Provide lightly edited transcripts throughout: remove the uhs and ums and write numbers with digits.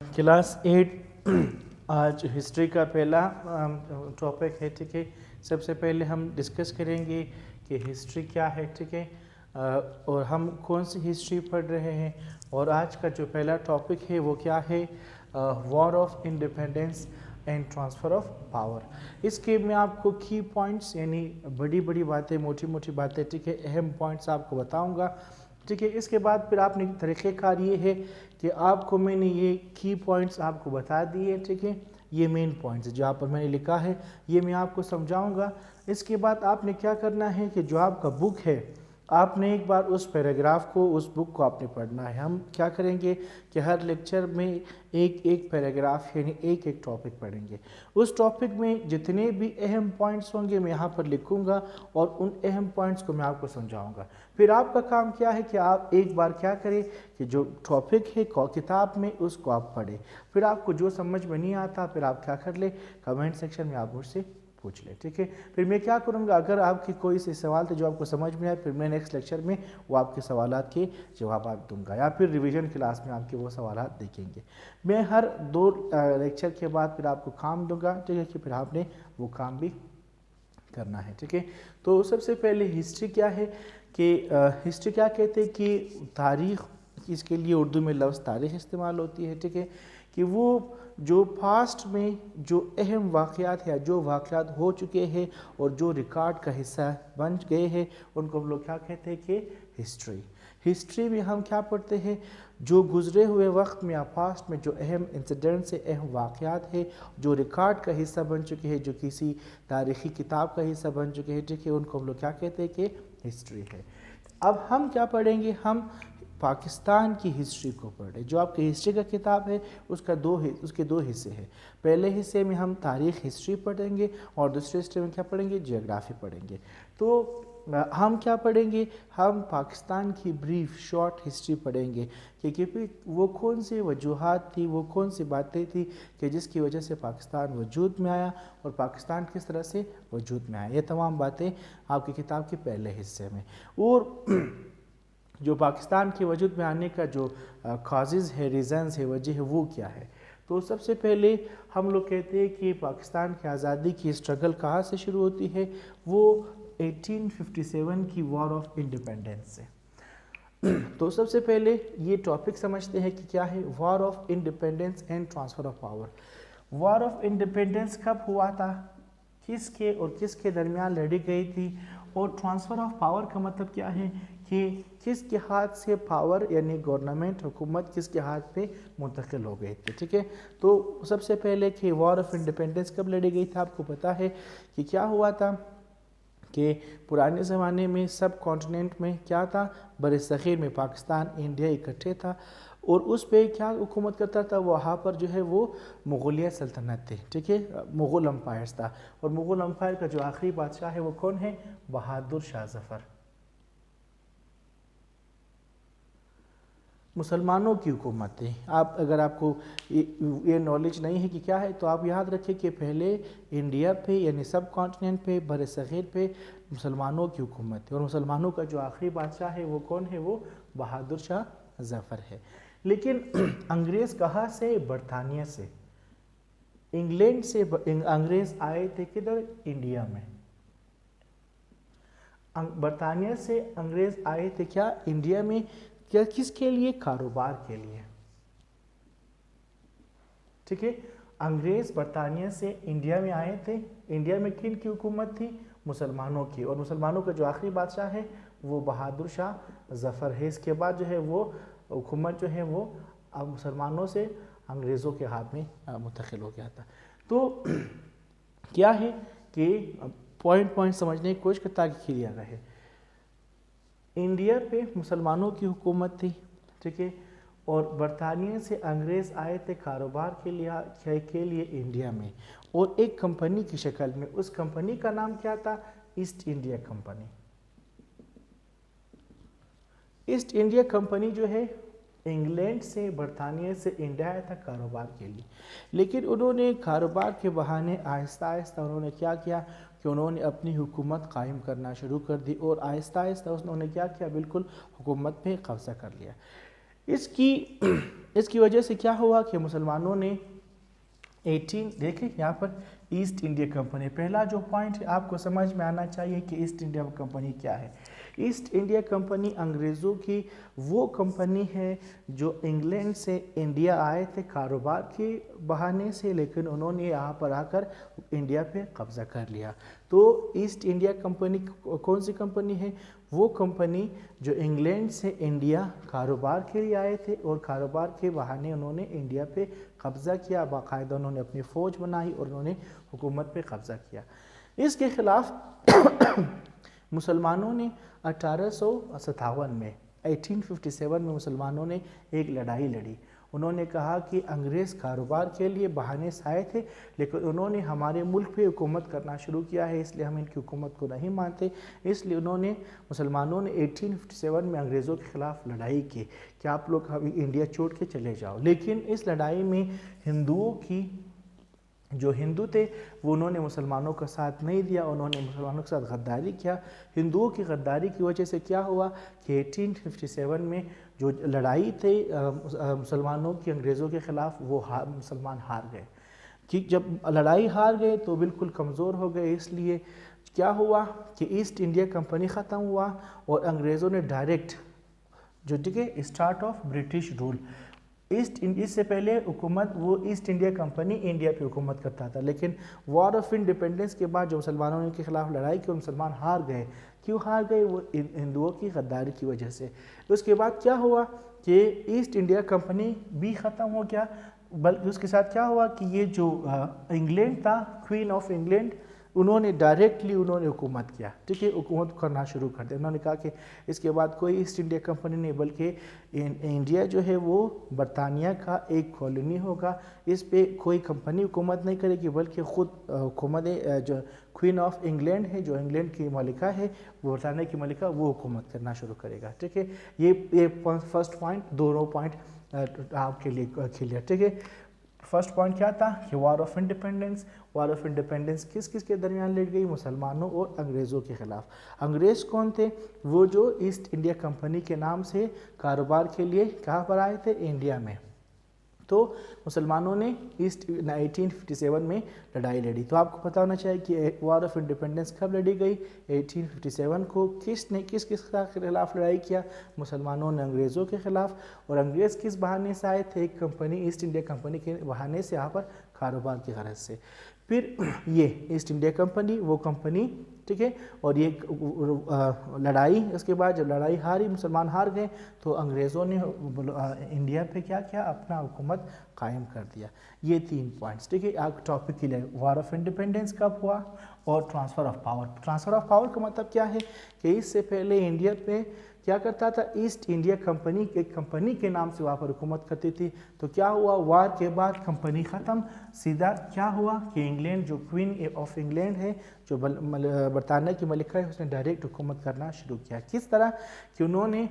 Class 8 आज history का पहला टॉपिक है। ठीक है, सबसे पहले हम डिस्कस करेंगे कि हिस्ट्री क्या है। ठीक है, और हम कौन सी हिस्ट्री पढ़ रहे हैं। और आज का जो पहला टॉपिक है वो क्या है, war of independence and transfer of power. इसके मैं आपको की पॉइंट्स यानी बड़ी बड़ी बातें, मोटी मोटी बातें, ठीक है, अहम पॉइंट्स आपको बताऊंगा। ठीक है, इसके बाद फिर आपने तरीक़ेकार ये है कि आपको मैंने ये की पॉइंट्स आपको बता दिए। ठीक है, ये मेन पॉइंट्स जहाँ पर मैंने लिखा है ये मैं आपको समझाऊंगा। इसके बाद आपने क्या करना है कि जो आपका बुक है आपने एक बार उस पैराग्राफ को, उस बुक को आपने पढ़ना है। हम क्या करेंगे कि हर लेक्चर में एक एक पैराग्राफ यानी एक एक टॉपिक पढ़ेंगे। उस टॉपिक में जितने भी अहम पॉइंट्स होंगे मैं यहाँ पर लिखूँगा और उन अहम पॉइंट्स को मैं आपको समझाऊंगा। फिर आपका काम क्या है कि आप एक बार क्या करें कि जो टॉपिक है किताब में उसको आप पढ़ें। फिर आपको जो समझ में नहीं आता फिर आप क्या कर ले, कमेंट सेक्शन में आप मुझसे पूछ ले। ठीक है, फिर मैं क्या करूँगा, अगर आपके कोई से सवाल थे जो आपको समझ में आए, फिर मैं नेक्स्ट लेक्चर में वो आपके सवालात के जवाब आप दूंगा, या फिर रिवीजन क्लास में आपके वो सवालात देखेंगे। मैं हर 2 लेक्चर के बाद फिर आपको काम दूंगा। ठीक है, कि फिर आपने वो काम भी करना है। ठीक है, तो सबसे पहले हिस्ट्री क्या है कि हिस्ट्री क्या कहते हैं कि तारीख़, इसके लिए उर्दू में लफ्ज़ तारीख़ इस्तेमाल होती है। ठीक है, कि वो जो पास्ट में जो अहम वाक़यात या जो वाक़यात हो चुके हैं और जो रिकॉर्ड का हिस्सा बन गए हैं उनको हम लोग क्या कहते हैं कि हिस्ट्री। हिस्ट्री में हम क्या पढ़ते हैं, जो गुज़रे हुए वक्त में या पास्ट में जो अहम इंसिडेंट्स है, अहम वाक़यात है, जो रिकॉर्ड का हिस्सा बन चुके हैं, जो किसी तारीख़ी किताब का हिस्सा बन चुके हैं, ठीक है, उनको हम लोग क्या कहते हैं कि हिस्ट्री है। अब हम क्या पढ़ेंगे, हम पाकिस्तान की हिस्ट्री को पढ़े। जो आपकी हिस्ट्री का किताब है उसके दो हिस्से हैं। पहले हिस्से में हम तारीख़ हिस्ट्री पढ़ेंगे और दूसरे हिस्से में क्या पढ़ेंगे, जियोग्राफी पढ़ेंगे। तो हम क्या पढ़ेंगे, हम पाकिस्तान की ब्रीफ शॉर्ट हिस्ट्री पढ़ेंगे कि वो कौन सी वजूहात थी, वो कौन सी बातें थी कि जिसकी वजह से पाकिस्तान वजूद में आया और पाकिस्तान किस तरह से वजूद में आया। ये तमाम बातें आपकी किताब के पहले हिस्से में। और जो पाकिस्तान के वजूद में आने का जो काजेज़ है, रीज़न्स है, वजह है, वो क्या है। तो सबसे पहले हम लोग कहते हैं कि पाकिस्तान की आज़ादी की स्ट्रगल कहाँ से शुरू होती है, वो 1857 की वॉर ऑफ इंडिपेंडेंस से। तो सबसे पहले ये टॉपिक समझते हैं कि क्या है war of independence and transfer of power. War of independence कब हुआ था, किसके और किसके दरमियान लड़ी गई थी, और ट्रांसफ़र ऑफ पावर का मतलब क्या है कि किसके हाथ से पावर यानी गवर्नमेंट, हुकूमत किसके हाथ पे मुंतकिल हो गई थी। ठीक है, तो सबसे पहले कि वॉर ऑफ इंडिपेंडेंस कब लड़ी गई थी, आपको पता है कि क्या हुआ था कि पुराने ज़माने में सब कॉन्टिनेंट में क्या था, बरसग़ीर में पाकिस्तान, इंडिया इकट्ठे था और उस पे क्या हुकूमत करता था, वहाँ पर जो है वो मुग़लिया सल्तनत थी। ठीक है, मुग़ल अम्पायर्स था। और मुग़ल अम्पायर का जो आखिरी बादशाह है वो कौन है, बहादुर शाह ज़फ़र। मुसलमानों की हुकूमत थी। आप अगर आपको ये नॉलेज नहीं है कि क्या है, तो आप याद रखें कि पहले इंडिया पे यानी सब कॉन्टिनेंट पे, बरसग़ीर पे मुसलमानों की हुकूमत थी और मुसलमानों का जो आखिरी बादशाह है वो कौन है, वो बहादुर शाह ज़फ़र है। लेकिन अंग्रेज़ कहाँ से, बरतानिया से, इंग्लैंड से अंग्रेज़ आए थे किधर, इंडिया में। बरतानिया से अंग्रेज़ आए थे क्या, इंडिया में, क्या किसके लिए, कारोबार के लिए। ठीक है, अंग्रेज़ बरतानिया से इंडिया में आए थे। इंडिया में किन की हुकूमत थी, मुसलमानों की, और मुसलमानों का जो आखिरी बादशाह है वो बहादुर शाह ज़फ़र है। इसके बाद जो है वो हुकूमत जो है वो अब मुसलमानों से अंग्रेज़ों के हाथ में मुंतकिल हो गया था। तो क्या है कि पॉइंट समझने की कोशिश करता कि क्लियर रहे। इंडिया पे मुसलमानों की हुकूमत थी। ठीक है, और बरतानिया से अंग्रेज़ आए थे कारोबार के लिए इंडिया में, और एक कंपनी की शक्ल में। उस कंपनी का नाम क्या था, east India company. East India company जो है इंग्लैंड से, बरतानिया से इंडिया आया था कारोबार के लिए। लेकिन उन्होंने कारोबार के बहाने आहिस्ता आहिस्ता उन्होंने क्या किया कि उन्होंने अपनी हुकूमत कायम करना शुरू कर दी और आहिस्ता आहिस्ता उन्होंने क्या किया, बिल्कुल हुकूमत पे कब्ज़ा कर लिया। इसकी वजह से क्या हुआ कि मुसलमानों ने 18 देखें यहाँ पर ईस्ट इंडिया कंपनी, पहला जो पॉइंट आपको समझ में आना चाहिए कि ईस्ट इंडिया कंपनी क्या है। ईस्ट इंडिया कंपनी अंग्रेज़ों की वो कंपनी है जो इंग्लैंड से इंडिया आए थे कारोबार के बहाने से, लेकिन उन्होंने यहाँ पर आकर इंडिया पे कब्ज़ा कर लिया। तो ईस्ट इंडिया कंपनी कौन सी कंपनी है? वो कंपनी जो इंग्लैंड से इंडिया कारोबार के लिए आए थे और कारोबार के बहाने उन्होंने इंडिया पे कब्ज़ा किया, बाकायदा उन्होंने अपनी फ़ौज बनाई और उन्होंने हुकूमत पे कब्ज़ा किया। इसके ख़िलाफ़ मुसलमानों ने 1857 में 1857 में मुसलमानों ने एक लड़ाई लड़ी। उन्होंने कहा कि अंग्रेज़ कारोबार के लिए बहाने से आए थे, लेकिन उन्होंने हमारे मुल्क पे हुकूमत करना शुरू किया है, इसलिए हम इनकी हुकूमत को नहीं मानते। इसलिए मुसलमानों ने 1857 में अंग्रेज़ों के ख़िलाफ़ लड़ाई की कि आप लोग अभी इंडिया छोड़ के चले जाओ। लेकिन इस लड़ाई में जो हिंदू थे वो उन्होंने मुसलमानों का साथ नहीं दिया, उन्होंने मुसलमानों के साथ गद्दारी किया। हिंदुओं की गद्दारी की वजह से क्या हुआ कि 1857 में जो लड़ाई थी मुसलमानों की अंग्रेज़ों के ख़िलाफ़ वो मुसलमान हार गए। कि जब लड़ाई हार गए तो बिल्कुल कमज़ोर हो गए। इसलिए क्या हुआ कि ईस्ट इंडिया कंपनी ख़त्म हुआ और अंग्रेज़ों ने डायरेक्ट जो स्टार्ट ऑफ ब्रिटिश रूल इससे पहले हुकूमत वो ईस्ट इंडिया कंपनी इंडिया पे हुकूमत करता था, लेकिन वॉर ऑफ इंडिपेंडेंस के बाद जो मुसलमानों के ख़िलाफ़ लड़ाई की मुसलमान हार गए। क्यों हार गए? वो हिंदुओं की गद्दारी की वजह से। उसके बाद क्या हुआ कि ईस्ट इंडिया कंपनी भी ख़त्म हो गया, बल्कि उसके साथ क्या हुआ कि ये जो इंग्लैंड था, क्वीन ऑफ इंग्लैंड, उन्होंने डायरेक्टली हुकूमत किया। ठीक है, हुकूमत करना शुरू कर दिया। उन्होंने कहा कि इसके बाद कोई ईस्ट इंडिया कंपनी नहीं, बल्कि इंडिया जो है वो बरतानिया का एक कॉलोनी होगा, इस पे कोई कंपनी हुकूमत नहीं करेगी, बल्कि ख़ुद हुकूमत जो क्वीन ऑफ इंग्लैंड है, जो इंग्लैंड की मलिका है, वो बरतानिया की मलिका, वो हुकूमत करना शुरू करेगा। ठीक है, ये फर्स्ट पॉइंट, दोनों पॉइंट आपके लिए क्लियर। ठीक है, फर्स्ट पॉइंट क्या था कि war of independence. War of independence किस किस के दरमियान लड़ी गई? मुसलमानों और अंग्रेज़ों के ख़िलाफ़। अंग्रेज़ कौन थे? वो जो ईस्ट इंडिया कंपनी के नाम से कारोबार के लिए कहाँ पर आए थे? इंडिया में। तो मुसलमानों ने 1857 में लड़ाई लड़ी। तो आपको पता होना चाहिए कि वॉर ऑफ इंडिपेंडेंस कब लड़ी गई? 1857 को। किस के खिलाफ लड़ाई किया? मुसलमानों ने अंग्रेज़ों के ख़िलाफ़। और अंग्रेज़ किस बहाने से आए थे? एक कंपनी, ईस्ट इंडिया कंपनी के बहाने से यहाँ पर कारोबार की गरज से। फिर ये ईस्ट इंडिया कंपनी, वो कंपनी, ठीक है, और ये लड़ाई, उसके बाद जब लड़ाई हारी, मुसलमान हार गए, तो अंग्रेज़ों ने इंडिया पे क्या किया? अपना हुकूमत कायम कर दिया। ये 3 पॉइंट्स, ठीक है, आप टॉपिक के लिए। वॉर ऑफ इंडिपेंडेंस कब हुआ और transfer of power. Transfer of power का मतलब क्या है कि इससे पहले इंडिया पे क्या करता था? ईस्ट इंडिया कंपनी के नाम से वहाँ पर हुकूमत करती थी। तो क्या हुआ? वार के बाद कंपनी ख़त्म, सीधा क्या हुआ कि इंग्लैंड, जो क्वीन ऑफ इंग्लैंड है, जो बरतानिया की मलिका है, उसने डायरेक्ट हुकूमत करना शुरू किया। किस तरह कि उन्होंने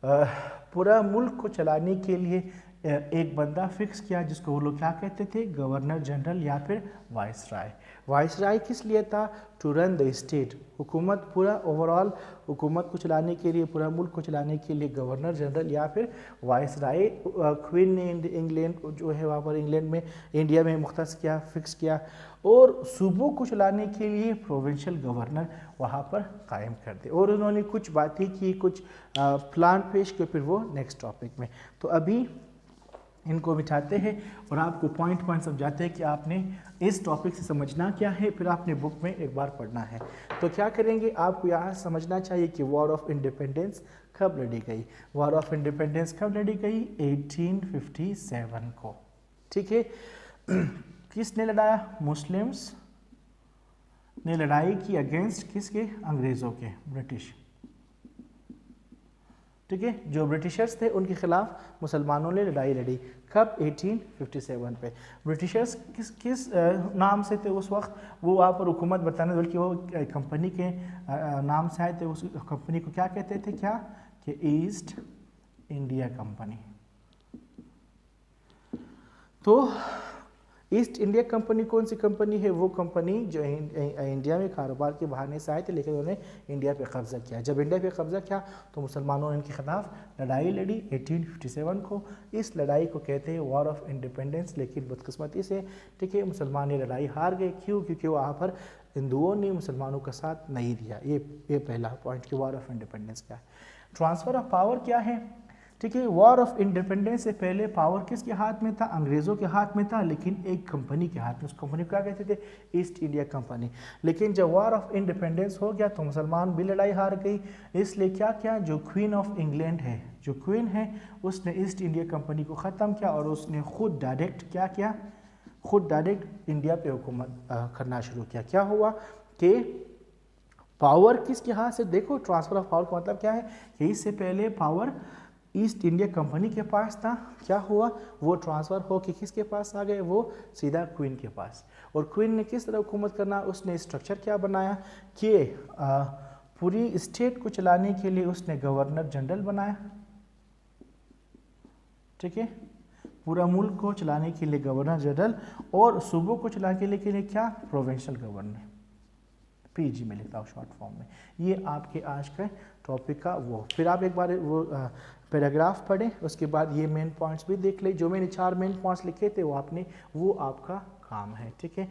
पूरा मुल्क को चलाने के लिए एक बंदा फिक्स किया, जिसको वो लोग क्या कहते थे? गवर्नर जनरल या फिर वाइसराय। वाइसराय किस लिए था? To run the state. हुकूमत, पूरा ओवरऑल हुकूमत को चलाने के लिए, पूरा मुल्क को चलाने के लिए गवर्नर जनरल या फिर वाइसराय। क्वीन ने इंग्लैंड जो है वहाँ पर इंग्लैंड में, इंडिया में मुख्तस किया, फिक्स किया। और सूबों को चलाने के लिए प्रोविंशियल गवर्नर वहाँ पर कायम कर दिए। और उन्होंने कुछ बातें की, कुछ प्लान पेश किए, फिर वो नेक्स्ट टॉपिक में। तो अभी इनको बिठाते हैं और आपको पॉइंट समझाते हैं कि आपने इस टॉपिक से समझना क्या है, फिर आपने बुक में एक बार पढ़ना है। तो क्या करेंगे? आपको यहाँ समझना चाहिए कि वॉर ऑफ इंडिपेंडेंस कब लड़ी गई। वॉर ऑफ इंडिपेंडेंस कब लड़ी गई? 1857 को। ठीक है, किसने लड़ाया? मुस्लिम्स ने लड़ाई की अगेंस्ट किसके? अंग्रेज़ों के, ब्रिटिश। ठीक है, जो ब्रिटिशर्स थे उनके खिलाफ मुसलमानों ने लड़ाई लड़ी। कब? 1857 पे। ब्रिटिशर्स किस नाम से थे उस वक्त? वो वहाँ पर हुकूमत बताने, बल्कि वो कंपनी के नाम से आए थे। उस कंपनी को क्या कहते थे? क्या कि ईस्ट इंडिया कंपनी। तो ईस्ट इंडिया कंपनी कौन सी कंपनी है? वो कंपनी जो इंडिया में कारोबार के बहाने से आए थे, लेकिन उन्होंने इंडिया पे कब्जा किया। जब इंडिया पे कब्जा किया तो मुसलमानों ने इनके खिलाफ लड़ाई लड़ी 1857 को। इस लड़ाई को कहते हैं वॉर ऑफ इंडिपेंडेंस। लेकिन बदकिस्मती से ठीक है मुसलमान ये लड़ाई हार गए। क्यों? क्योंकि वहाँ पर हिंदुओं ने मुसलमानों का साथ नहीं दिया। ये पहला पॉइंट कि वॉर ऑफ इंडिपेंडेंस क्या है। ट्रांसफ़र ऑफ पावर क्या है? ठीक है, वॉर ऑफ इंडिपेंडेंस से पहले पावर किसके हाथ में था? अंग्रेज़ों के हाथ में था, लेकिन एक कंपनी के हाथ में। उस कंपनी को क्या कहते थे? East India company. लेकिन जब वॉर ऑफ इंडिपेंडेंस हो गया तो मुसलमान भी लड़ाई हार गई। इसलिए क्या किया, जो क्वीन ऑफ इंग्लैंड है, जो क्वीन है, उसने ईस्ट इंडिया कंपनी को ख़त्म किया और उसने खुद डायरेक्ट क्या किया, खुद डायरेक्ट इंडिया पे हुकूमत करना शुरू किया। क्या हुआ कि पावर किसके हाथ से? देखो, ट्रांसफ़र ऑफ पावर का मतलब क्या है कि इससे पहले पावर ईस्ट इंडिया कंपनी के पास था। क्या हुआ, वो ट्रांसफ़र हो के किसके पास आ गए? वो सीधा क्वीन के पास। और क्वीन ने किस तरह हुकूमत करना, उसने स्ट्रक्चर क्या बनाया कि पूरी स्टेट को चलाने के लिए उसने गवर्नर जनरल बनाया। ठीक है, पूरा मुल्क को चलाने के लिए गवर्नर जनरल, और सूबों को चलाने के लिए क्या, प्रोविंशियल गवर्नर। पीजी में लिखता हूँ शॉर्ट फॉर्म में। ये आपके आज के टॉपिक का वो। फिर आप एक बार वो पैराग्राफ पढ़ें, उसके बाद ये मेन पॉइंट्स भी देख लें। जो मैंने 4 मेन पॉइंट्स लिखे थे वो आपका काम है। ठीक है।